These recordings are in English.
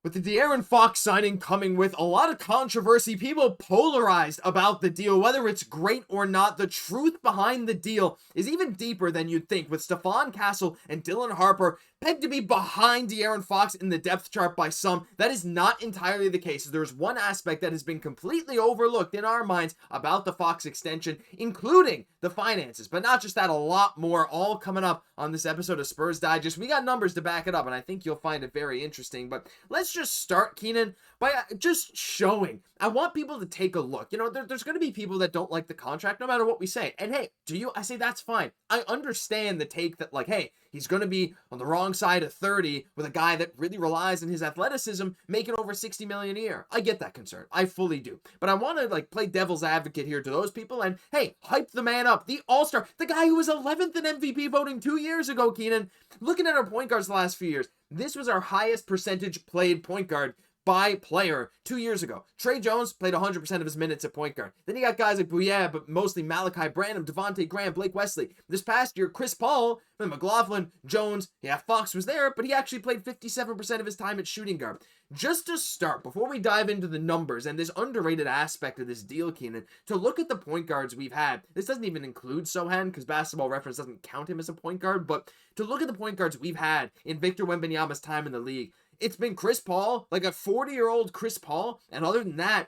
With the De'Aaron Fox signing coming with a lot of controversy, people polarized about the deal, whether it's great or not. The truth behind the deal is even deeper than you'd think, with Stephon Castle and Dylan Harper pegged to be behind De'Aaron Fox in the depth chart by some. That is not entirely the case. There's one aspect that has been completely overlooked in our minds about the Fox extension, including the finances. But not just that, a lot more, all coming up on this episode of Spurs Digest. We got numbers to back it up, and I think you'll find it very interesting. But let's just start, Keenan, by just showing. I want people to take a look. There's going to be people that don't like the contract no matter what we say. And hey, do you? I say that's fine. I understand the take that, like, hey, he's going to be on the wrong side of 30 with a guy that really relies on his athleticism making over $60 million a year. I get that concern. I fully do. But I want to play devil's advocate here to those people and, hey, hype the man up. The all-star, the guy who was 11th in MVP voting 2 years ago, Keenan. Looking at our point guards the last few years, this was our highest percentage played point guard by player 2 years ago. Tre Jones played 100% of his minutes at point guard. Then you got guys like Bouye, but mostly Malachi Branham, Devontae Graham, Blake Wesley. This past year, Chris Paul, McLaughlin, Jones, Fox was there, but he actually played 57% of his time at shooting guard. Just to start, before we dive into the numbers and this underrated aspect of this deal, Keenan, to look at the point guards we've had, this doesn't even include Sochan because Basketball Reference doesn't count him as a point guard, but to look at the point guards we've had in Victor Wembanyama's time in the league, it's been Chris Paul, like a 40-year-old Chris Paul, and other than that,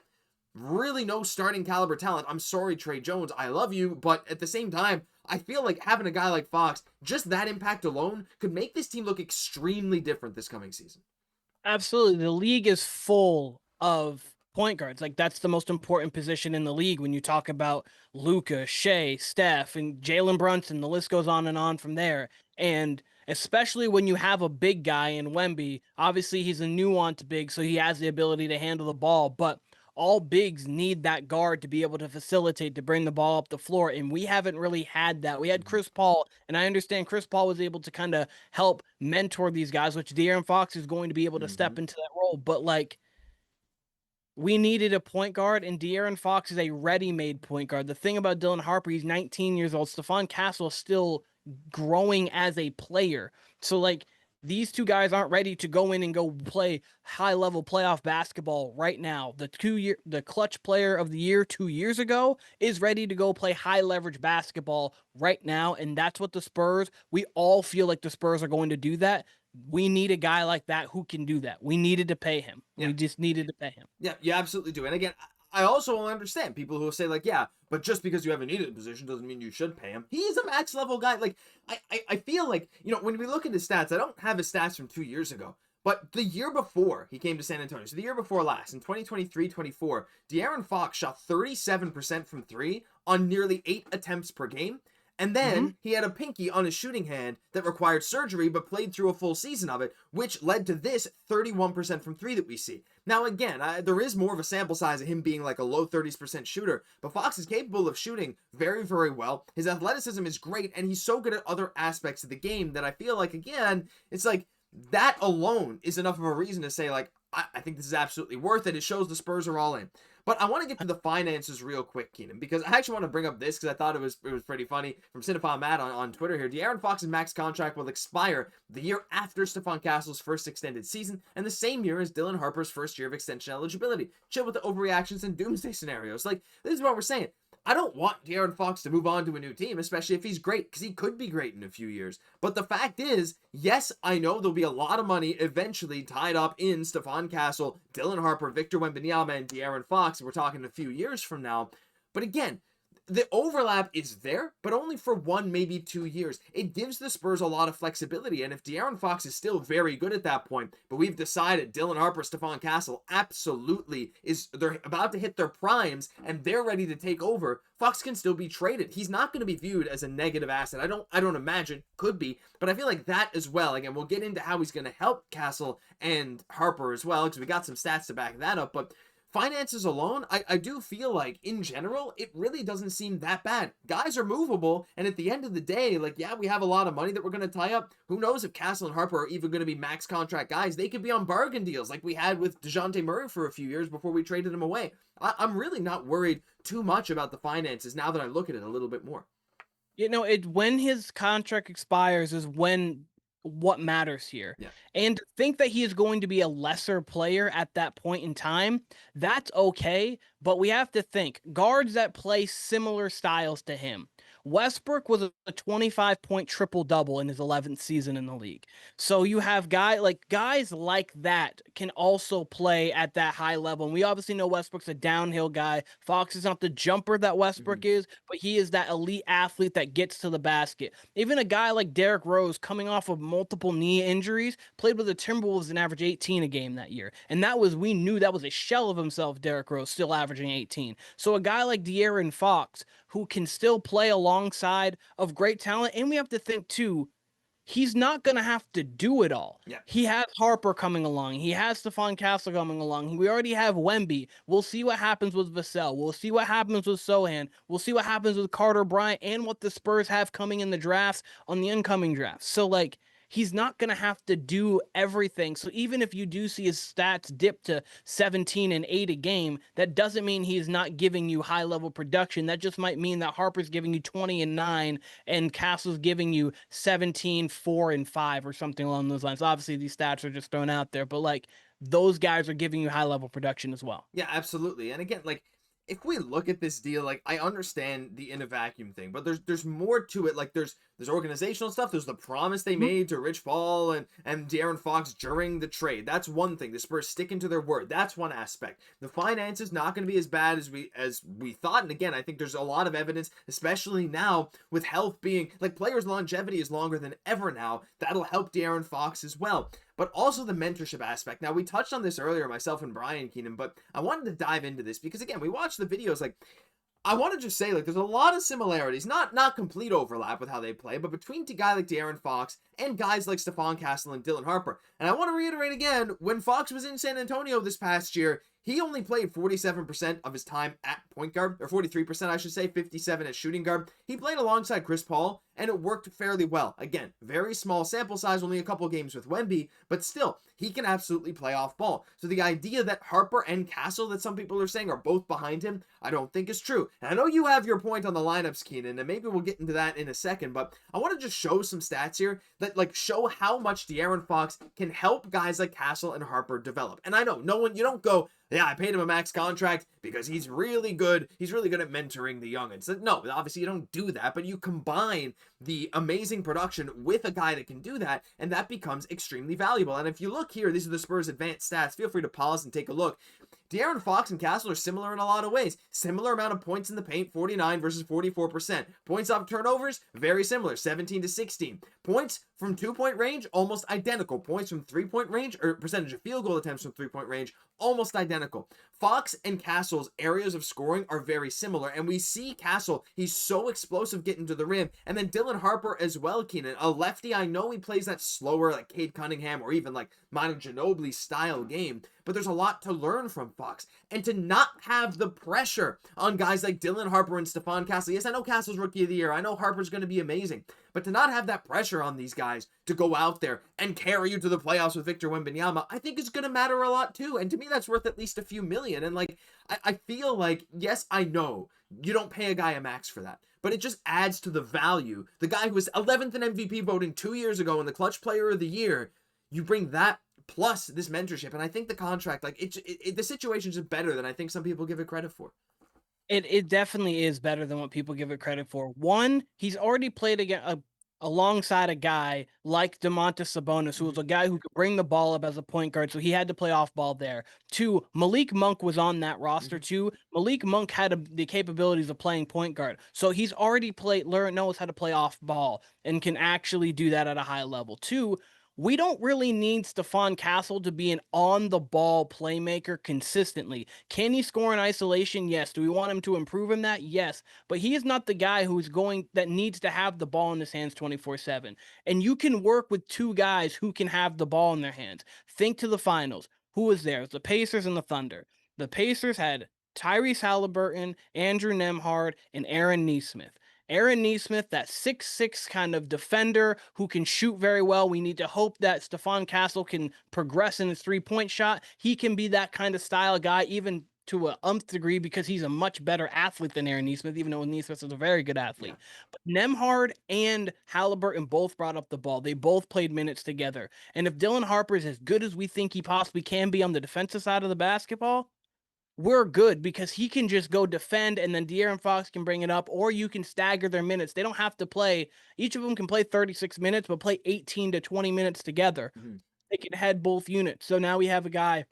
really no starting caliber talent. I'm sorry, Tre Jones, I love you, but at the same time, I feel like having a guy like Fox, just that impact alone, could make this team look extremely different this coming season. Absolutely. The league is full of point guards. Like, that's the most important position in the league when you talk about Luka, Shea, Steph, and Jalen Brunson. The list goes on and on from there. And especially when you have a big guy in Wemby, obviously he's a nuanced big, so he has the ability to handle the ball, but all bigs need that guard to be able to facilitate, to bring the ball up the floor, and we haven't really had that. We had Chris Paul, and I understand Chris Paul was able to kind of help mentor these guys, which De'Aaron Fox is going to be able to step into that role, but we needed a point guard, and De'Aaron Fox is a ready-made point guard. The thing about Dylan Harper, he's 19 years old. Stephon Castle is still growing as a player. So, these two guys aren't ready to go in and go play high-level playoff basketball right now. The clutch player of the year 2 years ago is ready to go play high-leverage basketball right now, and that's what the Spurs, we all feel like the Spurs are going to do that. We need a guy like that who can do that. We needed to pay him. Yeah. We just needed to pay him. Yeah, you absolutely do. And again, I also understand people who say, yeah, but just because you haven't needed a position doesn't mean you should pay him. He's a max level guy. I feel like, when we look at his stats, I don't have his stats from 2 years ago, but the year before he came to San Antonio, so the year before last, in 2023-24, De'Aaron Fox shot 37% from three on nearly 8 attempts per game. And then he had a pinky on his shooting hand that required surgery, but played through a full season of it, which led to this 31% from three that we see. Now, again, there is more of a sample size of him being like a low 30% shooter, but Fox is capable of shooting very, very well. His athleticism is great, and he's so good at other aspects of the game that I feel like, again, it's like that alone is enough of a reason to say, I think this is absolutely worth it. It shows the Spurs are all in. But I want to get to the finances real quick, Keenan, because I actually want to bring up this because I thought it was pretty funny from Cinephile Matt on Twitter here. De'Aaron Fox's max contract will expire the year after Stephon Castle's first extended season and the same year as Dylan Harper's first year of extension eligibility. Chill with the overreactions and doomsday scenarios. This is what we're saying. I don't want De'Aaron Fox to move on to a new team, especially if he's great, because he could be great in a few years. But the fact is, yes, I know there'll be a lot of money eventually tied up in Stephon Castle, Dylan Harper, Victor Wembanyama, and De'Aaron Fox. We're talking a few years from now. But again, the overlap is there, but only for 1, maybe 2 years. It gives the Spurs a lot of flexibility, and if De'Aaron Fox is still very good at that point, but we've decided Dylan Harper, Stephon Castle absolutely they're about to hit their primes, and they're ready to take over, Fox can still be traded. He's not going to be viewed as a negative asset. I don't imagine, could be, but I feel like that as well. Again, we'll get into how he's going to help Castle and Harper as well, because we got some stats to back that up, but finances alone, I do feel like, in general, it really doesn't seem that bad. Guys are movable, and at the end of the day, yeah, we have a lot of money that we're going to tie up. Who knows if Castle and Harper are even going to be max contract guys? They could be on bargain deals like we had with DeJounte Murray for a few years before we traded him away. I'm really not worried too much about the finances now that I look at it a little bit more. When his contract expires is when what matters here. Yeah. And to think that he is going to be a lesser player at that point in time, that's okay. But we have to think guards that play similar styles to him. Westbrook was a 25-point triple double in his 11th season in the league. So you have guys like that can also play at that high level. And we obviously know Westbrook's a downhill guy. Fox is not the jumper that Westbrook is, but he is that elite athlete that gets to the basket. Even a guy like Derrick Rose, coming off of multiple knee injuries, played with the Timberwolves and averaged 18 a game that year. And we knew that was a shell of himself, Derrick Rose, still averaging 18. So a guy like De'Aaron Fox, who can still play alongside of great talent, and we have to think too, he's not going to have to do it all. Yeah. He has Harper coming along. He has Stephon Castle coming along. We already have Wemby. We'll see what happens with Vassell. We'll see what happens with Sochan. We'll see what happens with Carter Bryant and what the Spurs have coming in the drafts on the incoming drafts. So, like, he's not going to have to do everything. So even if you do see his stats dip to 17 and 8 a game, that doesn't mean he's not giving you high level production. That just might mean that Harper's giving you 20 and 9 and Castle's giving you 17, 4 and 5 or something along those lines. Obviously these stats are just thrown out there, but like those guys are giving you high level production as well. Yeah, absolutely. And again, like if we look at this deal, like I understand the in a vacuum thing, but there's more to it. Like there's organizational stuff. There's the promise they made to Rich Paul and De'Aaron Fox during the trade. That's one thing. The Spurs sticking to their word. That's one aspect. The finances not going to be as bad as we thought. And again, I think there's a lot of evidence, especially now with health being like players' longevity is longer than ever now. That'll help De'Aaron Fox as well. But also the mentorship aspect. Now, we touched on this earlier, myself and Brian Keenan, but I wanted to dive into this because, again, we watched the videos. Like, I want to just say, like, there's a lot of similarities, not complete overlap with how they play, but between a guy like De'Aaron Fox and guys like Stephon Castle and Dylan Harper. And I want to reiterate again, when Fox was in San Antonio this past year, he only played 47% of his time at point guard, or 43%, I should say, 57 at shooting guard. He played alongside Chris Paul, and it worked fairly well. Again, very small sample size, only a couple games with Wemby, but still, he can absolutely play off ball. So the idea that Harper and Castle, that some people are saying are both behind him, I don't think is true. And I know you have your point on the lineups, Keenan, and maybe we'll get into that in a second, but I want to just show some stats here that like show how much De'Aaron Fox can help guys like Castle and Harper develop. And I know you don't go, yeah, I paid him a max contract because he's really good. He's really good at mentoring the youngins. No, obviously you don't do that, but you combine the amazing production with a guy that can do that, and that becomes extremely valuable. And if you look here, these are the Spurs advanced stats. Feel free to pause and take a look. De'Aaron Fox and Castle are similar in a lot of ways. Similar amount of points in the paint, 49 versus 44%. Points off turnovers, very similar, 17 to 16. Points from 2-point range, almost identical. Points from 3-point range, or percentage of field goal attempts from 3-point range, almost identical. Fox and Castle's areas of scoring are very similar, and we see Castle, he's so explosive getting to the rim, and then Dylan Harper as well, Keenan. A lefty, I know he plays that slower, like Cade Cunningham, or even like Manu Ginobili style game, but there's a lot to learn from Fox. And to not have the pressure on guys like Dylan Harper and Stephon Castle. Yes, I know Castle's rookie of the year. I know Harper's going to be amazing. But to not have that pressure on these guys to go out there and carry you to the playoffs with Victor Wembanyama, I think is going to matter a lot too. And to me, that's worth at least a few million. And like, I feel like, yes, I know you don't pay a guy a max for that, but it just adds to the value. The guy who was 11th in MVP voting 2 years ago and the clutch player of the year, you bring that plus this mentorship, and I think the contract, like the situation is better than I think some people give it credit for. It definitely is better than what people give it credit for. One, he's already played alongside a guy like Domantas Sabonis, who was a guy who could bring the ball up as a point guard, so he had to play off ball there. Two, Malik Monk was on that roster too. Malik Monk had the capabilities of playing point guard, so he's already knows how to play off ball and can actually do that at a high level. Two, we don't really need Stephon Castle to be an on-the-ball playmaker consistently. Can he score in isolation? Yes. Do we want him to improve in that? Yes. But he is not the guy that needs to have the ball in his hands 24/7. And you can work with two guys who can have the ball in their hands. Think to the finals. Who was there? It was the Pacers and the Thunder. The Pacers had Tyrese Halliburton, Andrew Nembhard, and Aaron Nesmith. Aaron Nesmith, that 6'6" kind of defender who can shoot very well. We need to hope that Stephon Castle can progress in his three-point shot. He can be that kind of style guy, even to a umph degree because he's a much better athlete than Aaron Nesmith, even though Nesmith is a very good athlete. Yeah. But Nembhard and Halliburton both brought up the ball. They both played minutes together. And if Dylan Harper is as good as we think he possibly can be on the defensive side of the basketball, we're good because he can just go defend and then De'Aaron Fox can bring it up, or you can stagger their minutes. They don't have to play. Each of them can play 36 minutes, but play 18 to 20 minutes together. Mm-hmm. They can head both units. So now we have a guy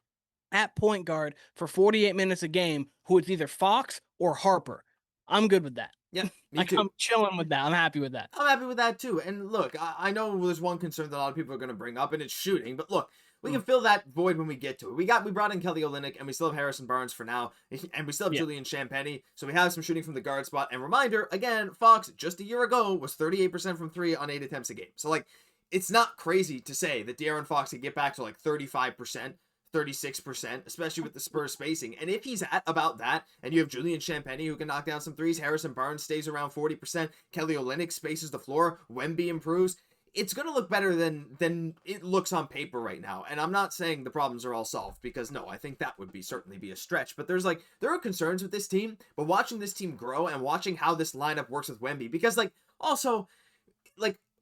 at point guard for 48 minutes a game who is either Fox or Harper. I'm good with that. Yeah, me Like, too. I'm chilling with that. I'm happy with that. I'm happy with that too. And look, I know there's one concern that a lot of people are going to bring up, and it's shooting. But look, we can fill that void when we get to it. We brought in Kelly Olynyk, and we still have Harrison Barnes for now, and we still have Julian Champagnie. So we have some shooting from the guard spot. And reminder again, Fox just a year ago was 38% from three on 8 attempts a game. So like, it's not crazy to say that De'Aaron Fox can get back to like 35%. 36%, especially with the Spurs spacing. And if he's at about that, and you have Julian Champagnie who can knock down some threes, Harrison Barnes stays around 40%, Kelly Olynyk spaces the floor, Wemby improves, it's going to look better than it looks on paper right now. And I'm not saying the problems are all solved, because no, I think that would certainly be a stretch. But there are concerns with this team, but watching this team grow and watching how this lineup works with Wemby, because also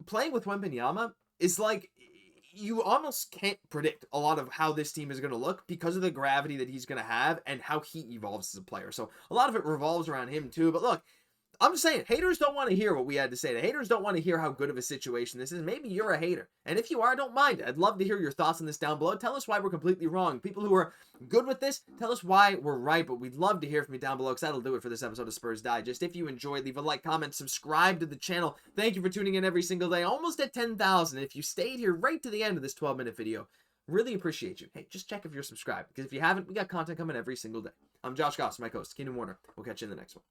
playing with Wembanyama is you almost can't predict a lot of how this team is going to look because of the gravity that he's going to have and how he evolves as a player. So a lot of it revolves around him too. But look, I'm just saying, haters don't want to hear what we had to say. The haters don't want to hear how good of a situation this is. Maybe you're a hater. And if you are, don't mind. I'd love to hear your thoughts on this down below. Tell us why we're completely wrong. People who are good with this, tell us why we're right. But we'd love to hear from you down below, because that'll do it for this episode of Spurs Digest. If you enjoyed, leave a like, comment, subscribe to the channel. Thank you for tuning in every single day. Almost at 10,000. If you stayed here right to the end of this 12-minute video, really appreciate you. Hey, just check if you're subscribed, because if you haven't, we got content coming every single day. I'm Josh Gosse, my host, Keenan Warner. We'll catch you in the next one.